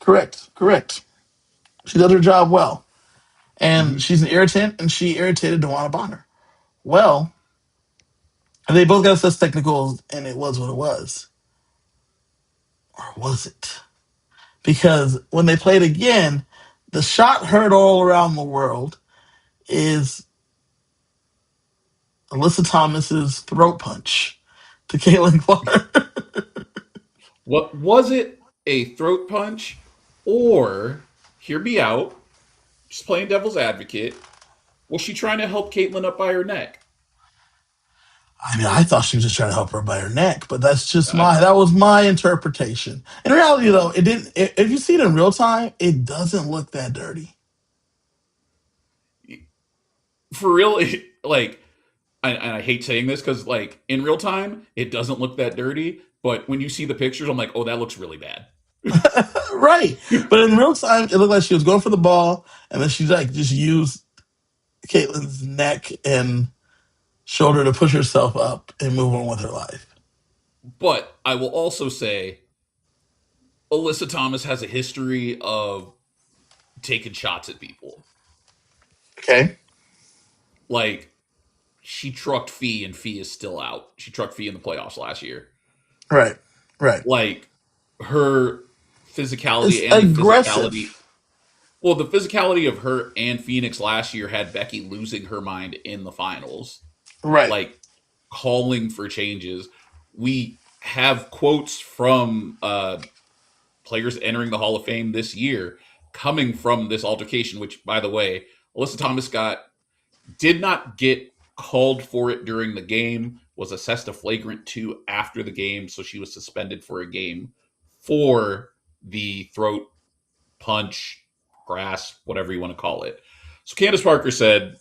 Correct, correct. She does her job well. And Hmm. she's an irritant, and she irritated Dewana Bonner. Well, they both got such technicals, and it was what it was. Or was it? Because when they played again, the shot heard all around the world is Alyssa Thomas's throat punch to Caitlin Clark. What was it? A throat punch, or hear me out? Just playing devil's advocate. Was she trying to help Caitlyn up by her neck? I mean, I thought she was just trying to help her by her neck, but that's just Uh, that was my interpretation. In reality, though, it didn't. If you see it in real time, it doesn't look that dirty. for real, like, and I hate saying this because, like, in real time, it doesn't look that dirty. But when you see the pictures, I'm like, oh, that looks really bad. Right. But in real time, it looked like she was going for the ball, and then she like just used Caitlin's neck and shoulder to push herself up and move on with her life. But I will also say, Alyssa Thomas has a history of taking shots at people. Okay. Like, she trucked Fee, and Fee is still out. She trucked Fee in the playoffs last year. Right. Right. Like, her It's physicality and the physicality. aggressive. Well, the physicality of her and Phoenix last year had Becky losing her mind in the finals, Right. like calling for changes. We have quotes from players entering the Hall of Fame this year coming from this altercation, which, by the way, Alyssa Thomas did not get called for it during the game, was assessed a flagrant 2 after the game, so she was suspended for a game for the throat punch, grass, whatever you want to call it. So Candace Parker said,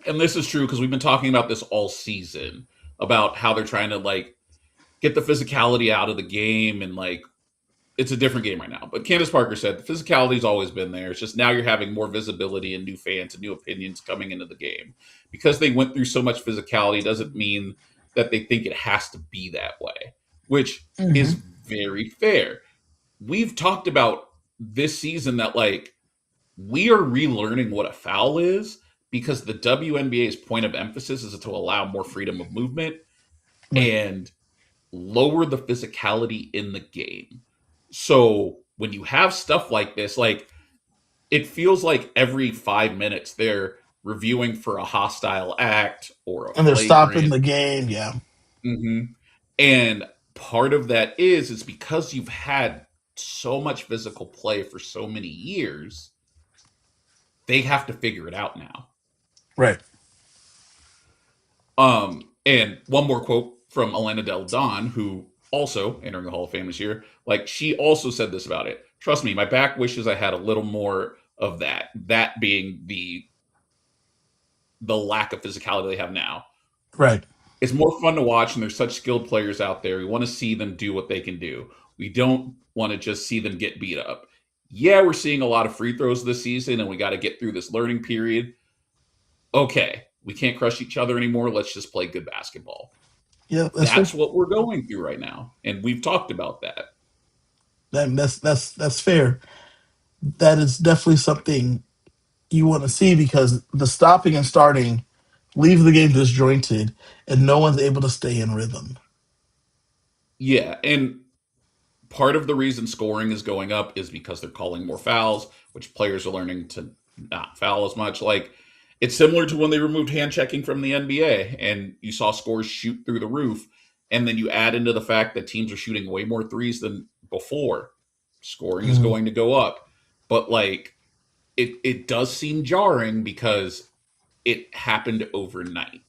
and this is true because we've been talking about this all season about how they're trying to like get the physicality out of the game and like it's a different game right now. But Candace Parker said the physicality's always been there. It's just now you're having more visibility and new fans and new opinions coming into the game. Because they went through so much physicality doesn't mean that they think it has to be that way, which is Hmm. very fair. We've talked about this season that like we are relearning what a foul is because the WNBA's point of emphasis is to allow more freedom of movement Right. and lower the physicality in the game. So when you have stuff like this, like it feels like every 5 minutes they're reviewing for a hostile act or a And they're stopping flagrant. the game. Yeah. Mhm. And part of that is because you've had so much physical play for so many years, they have to figure it out now. Right. And one more quote from Elena Del Don, who also entering the Hall of Fame this year. Like she also said this about it. Trust me, my back wishes I had a little more of that. That being the lack of physicality they have now. Right. It's more fun to watch, and there's such skilled players out there. We want to see them do what they can do. We don't want to just see them get beat up. Yeah, we're seeing a lot of free throws this season, and we got to get through this learning period. Okay, we can't crush each other anymore. Let's just play good basketball. Yeah. That's fair. That's what we're going through right now, and we've talked about that. That's fair. That is definitely something you want to see because the stopping and starting leaves the game disjointed and no one's able to stay in rhythm. Yeah, and part of the reason scoring is going up is because they're calling more fouls, which players are learning to not foul as much. Like it's similar to when they removed hand checking from the NBA and you saw scores shoot through the roof. And then you add into the fact that teams are shooting way more threes than before. Scoring is Mhm. going to go up. But like it does seem jarring because it happened overnight.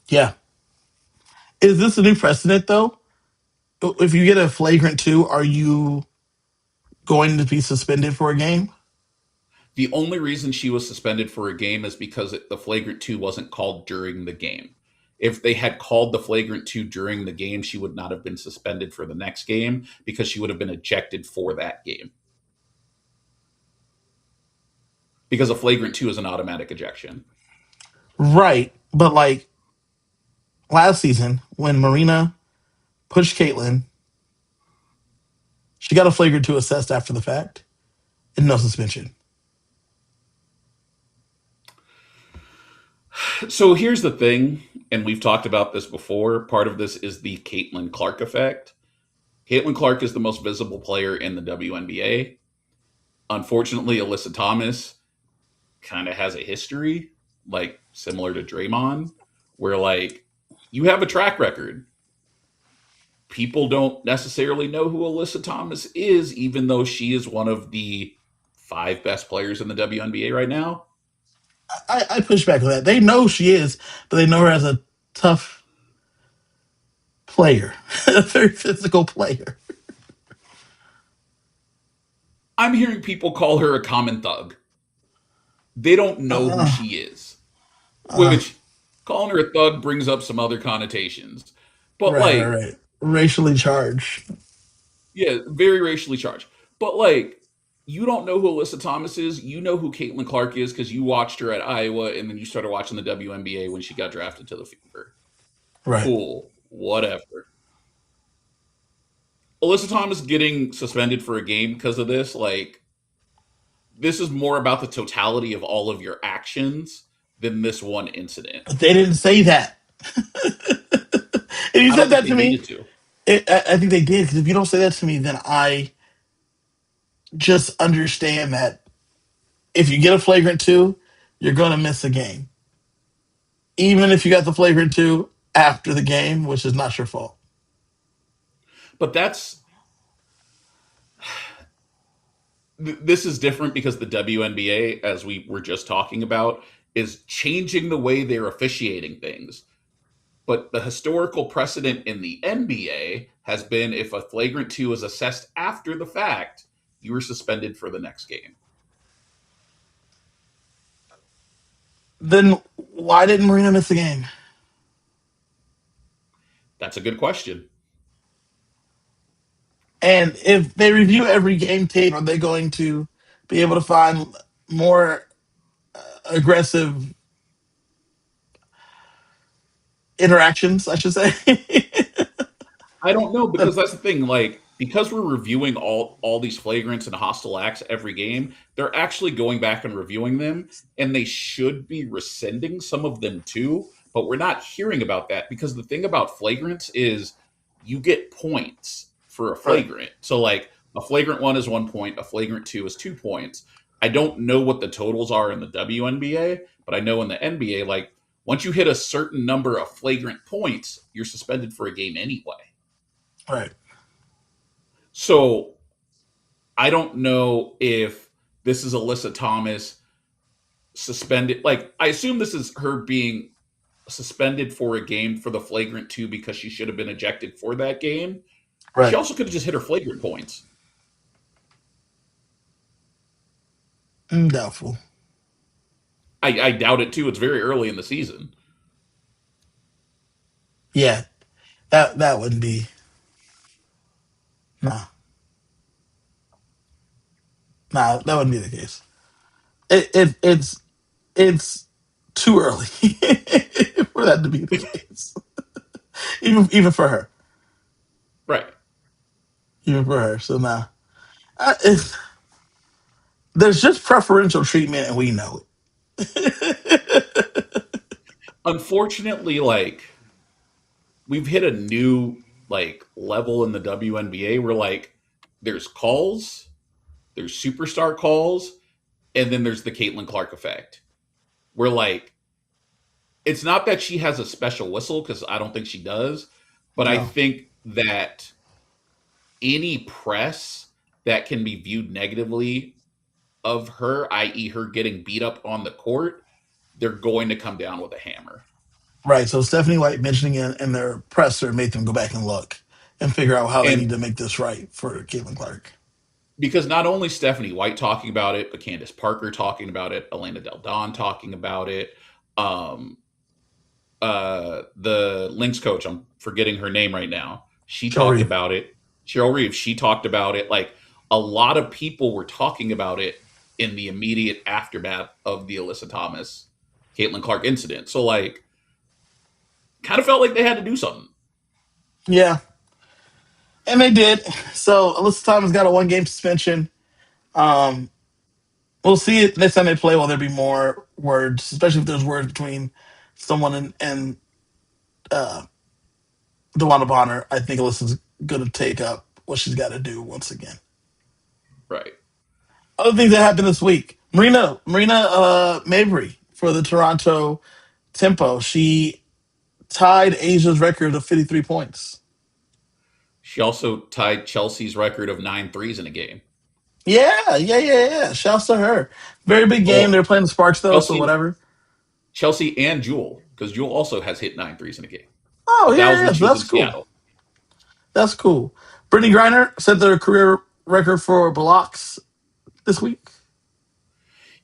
Yeah. Is this a new precedent though? If you get a flagrant two, are you going to be suspended for a game? The only reason she was suspended for a game is because the flagrant 2 wasn't called during the game. If they had called the flagrant 2 during the game, she would not have been suspended for the next game because she would have been ejected for that game. Because a flagrant 2 is an automatic ejection. Right. But like last season when Marina pushed Caitlyn, she got a flagrant two assessed after the fact and no suspension. So here's the thing, and we've talked about this before. Part of this is the Caitlin Clark effect. Caitlin Clark is the most visible player in the WNBA. Unfortunately, Alyssa Thomas kind of has a history, like similar to Draymond, where like you have a track record. People don't necessarily know who Alyssa Thomas is, even though she is one of the five best players in the WNBA right now. I push back on that. They know she is, but they know her as a tough player, a very physical player. I'm hearing people call her a common thug. They don't know who Uh, she is, uh, which calling her a thug brings up some other connotations. But right, right, like, right. Racially charged. yeah, very racially charged. But like, you don't know who Alyssa Thomas is. You know who Caitlin Clark is because you watched her at Iowa and then you started watching the WNBA when she got drafted to the Fever. Right. Cool, whatever. Alyssa Thomas getting suspended for a game because of this, like, this is more about the totality of all of your actions than this one incident. But they didn't say that. If you I said don't think that they to me, needed to. I think they did. Because if you don't say that to me, then I just understand that if you get a flagrant two, you're going to miss a game. Even if you got the flagrant two after the game, which is not your fault. But this is different because the WNBA, as we were just talking about, is changing the way they're officiating things. But the historical precedent in the NBA has been if a flagrant two is assessed after the fact, you are suspended for the next game. Then why didn't Marina miss the game? That's a good question. And if they review every game tape, are they going to be able to find more aggressive interactions, I should say? I don't know But, because that's the thing. Like because we're reviewing all these flagrants and hostile acts every game, they're actually going back and reviewing them, and they should be rescinding some of them too. But we're not hearing about that because the thing about flagrants is you get points for a right, flagrant. So like a flagrant one is 1 point, a flagrant two is 2 points. I don't know what the totals are in the WNBA, but I know in the NBA, like once you hit a certain number of flagrant points, you're suspended for a game anyway. right. So I don't know if this is Alyssa Thomas suspended. Like, I assume this is her being suspended for a game for the flagrant two because she should have been ejected for that game. She Right. also could have just hit her flagrant points. Doubtful. I doubt it too. It's very early in the season. Yeah, that wouldn't be. Nah, nah, that wouldn't be the case. It's too early for that to be the case. Even for her, Right. even for her. So nah, it's, there's just preferential treatment, and we know it. Unfortunately, like, we've hit a new like level in the WNBA where like there's calls, there's superstar calls, and then there's the Caitlin Clark effect. Where like it's not that she has a special whistle because I don't think she does, but I No, think that any press that can be viewed negatively of her, i.e., her getting beat up on the court, they're going to come down with a hammer. right. So Stephanie White mentioning it in their presser made them go back and look and figure out how they need And to make this right for Caitlin Clark. because not only Stephanie White talking about it, but Candace Parker talking about it, Elena Del Don talking about it, um, the Lynx coach, I'm forgetting her name right now. She Cheryl talked Reeve. about it. Cheryl Reeves, she talked about it. Like a lot of people were talking about it in the immediate aftermath of the Alyssa Thomas, Caitlin Clark incident. So like kind of felt like they had to do something. Yeah, and they did. So Alyssa Thomas got a 1 game suspension. Um, we'll see it next time they play. Will there be more words, especially if there's words between someone and uh, DeWanna Bonner? I think Alyssa's going to take up what she's got to do once again. Right. Other things that happened this week: Marina Mabrey for the Toronto Tempo. She tied Asia's record of 53 points. She also tied Chelsea's record of 9 threes in a game. Yeah. Shouts to her. Very big game. Well, They're playing the Sparks though, so Chelsea, whatever. Chelsea and Jewel, because Jewel also has hit 9 threes in a game, Oh but that was when So she was that's in cool. Seattle. That's cool. Brittany Griner set their career record for blocks this week.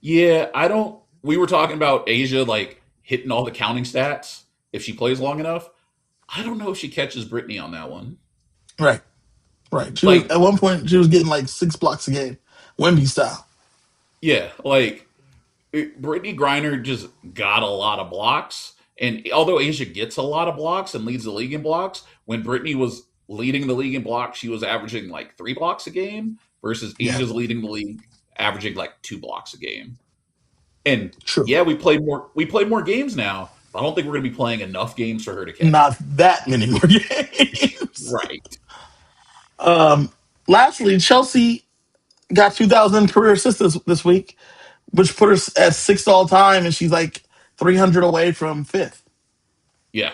Yeah, I don't. We were talking about Asia like hitting all the counting stats if she plays long enough. I don't know if she catches Brittany on that one. Right, right. She was Like, at one point she was getting like 6 blocks a game, Wemby style. yeah, like Brittany Griner just got a lot of blocks. And although Asia gets a lot of blocks and leads the league in blocks, when Brittany was leading the league in blocks, she was averaging like 3 blocks a game versus Yeah, Asia's leading the league averaging like 2 blocks a game. And true. yeah, we play more games now, but I don't think we're gonna be playing enough games for her to catch Not up. that many more games. Right. Um, Lastly, Chelsea got 2,000 career assists this week, which put her at sixth all time, and she's like 300 away from fifth. Yeah.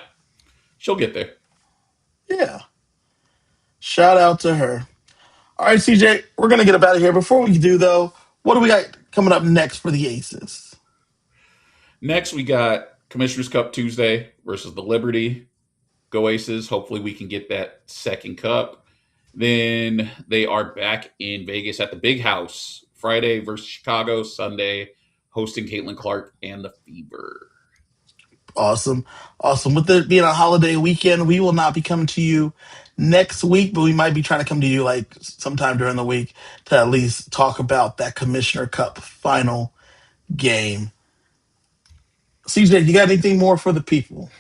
She'll get there. Yeah, shout out to her. All right, CJ, we're gonna get up out of here. Before we do though, what do we got coming up next for the Aces? Next we got Commissioner's Cup Tuesday versus the Liberty. Go Aces. Hopefully we can get that second cup. Then they are back in Vegas at the Big House Friday versus Chicago, Sunday hosting Caitlin Clark and the Fever. Awesome, awesome. With it being a holiday weekend, we will not be coming to you next week, but we might be trying to come to you like sometime during the week to at least talk about that Commissioner Cup final game. CJ, you got anything more for the people?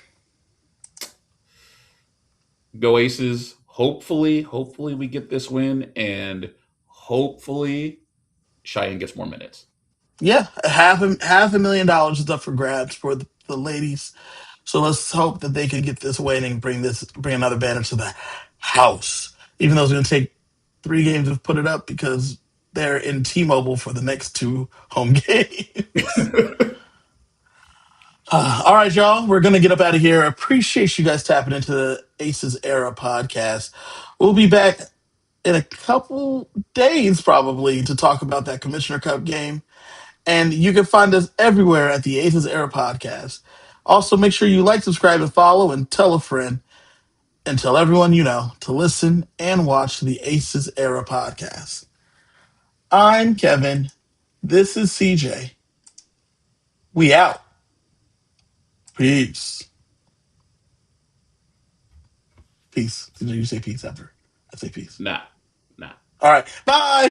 Go Aces. Hopefully we get this win and hopefully Cheyenne gets more minutes. Yeah, $500,000 is up for grabs for the ladies. So let's hope that they can get this win and bring another banner to the house. Even though it's going to take 3 games to put it up because they're in T-Mobile for the next 2 home games. All right, y'all, we're going to get up out of here. Appreciate you guys tapping into the Aces Era podcast. We'll be back in a couple days probably to talk about that Commissioner Cup game. And you can find us everywhere at the Aces Era podcast. Also, make sure you like, subscribe, and follow, and tell a friend and tell everyone you know to listen and watch the Aces Era podcast. I'm Kevin. This is CJ. We out. Peace. Peace. You say peace after. I say peace. Nah, nah. All right. Bye.